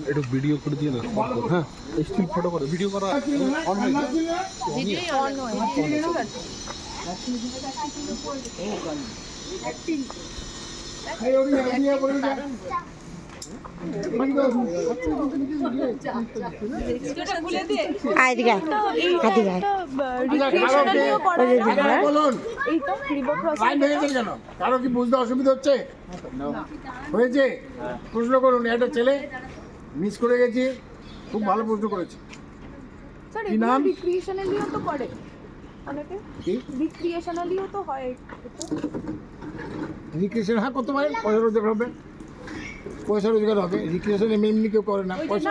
একটু ভিডিও করে দিয়ে দাও। হ্যাঁ, স্টিল ফটো করে ভিডিও করা অন হয়ে যায়। ভিডিও অন হয় ঠিক আছে। কারো কি বুঝতে অসুবিধা হচ্ছে? হয়েছে? প্রশ্ন করুন। একটা ছেলে মিস করে গেছি, খুব ভালো প্রশ্ন করেছে। কি নাম? রিক্রিয়েশনালিও তো করে অনেকে, রিক্রিয়েশনালিও তো হয়। রিক্রিয়েশন হ্যাঁ করতে পারে, পয়সা রোজগার হবে, পয়সা রোজগার হবে। রিক্রিয়েশন এমনি কেউ করে না। পয়সা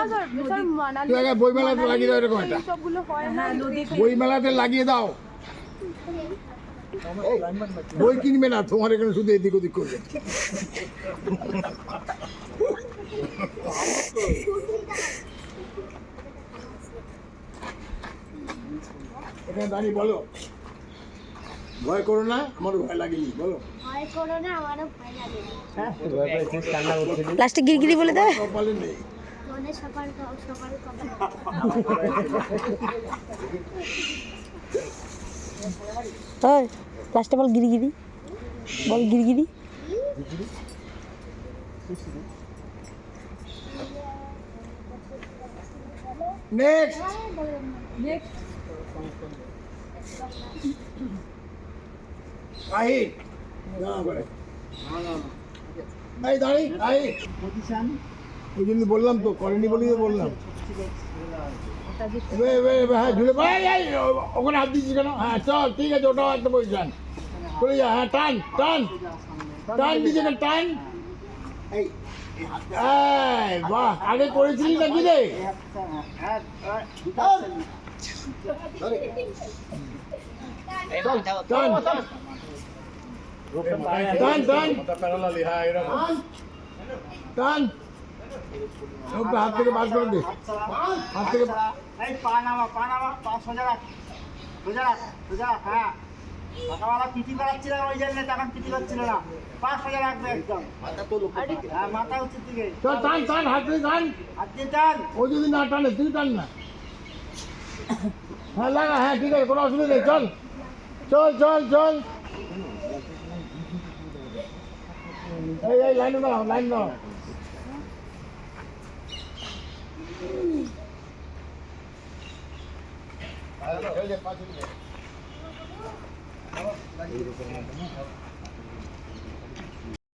বই মেলাতে লাগিয়ে দাও, এরকম একটা বই মেলাতে লাগিয়ে দাও। বই কিনবে না, তোমার এখানে শুধু এদিক ওদিক করবে। এখানে দাঁড়িয়ে বলো, ভয় করো না, আমারও ভয় লাগেনি। বলো, ভয় করো না, আমারও ভয় লাগেনি। লাস্টে গিরগিরি বলে দেয়। কপালে নেই। মনে সকাল সকাল কথা। ওই লাস্টে বল গিরগিরি, বল গিরগিরি। নেক্সট আহিদ ভাই দাঁড়ি আহিদ, ওই জন্য বললাম তো, করেনি বলেই তো বললাম। হ্যাঁ ঝুলে ওখানে হাত দিচ্ছিস কেন? হ্যাঁ চল, ঠিক আছে, ওটাও একটা পজিশন। চলে যা, হ্যাঁ টান টান টান, দিচ্ছে টান। বাহ, আগে করেছিলি নাকি রে? টান টান টান টান, হাত থেকে বাস করে দে, হাত থেকে। পা নামা, পা সোজা রাখ, সোজা রাখ, সোজা রাখ। হ্যাঁ, সকালবেলা পিটি করাচ্ছিল ওই জন্য, তখন পিটি করছিল না। পা সোজা রাখবে একদম, হ্যাঁ মাথা উচিত দিকে। টান টান, হাত দিয়ে টান, হাত দিয়ে টান। ও যদি না টানে তুই টান না। হ্যাঁ লাগা, হ্যাঁ ঠিক আছে, কোনো অসুবিধা নেই। চল চল চল চল, এই লাইন দাও, লাইন দাও।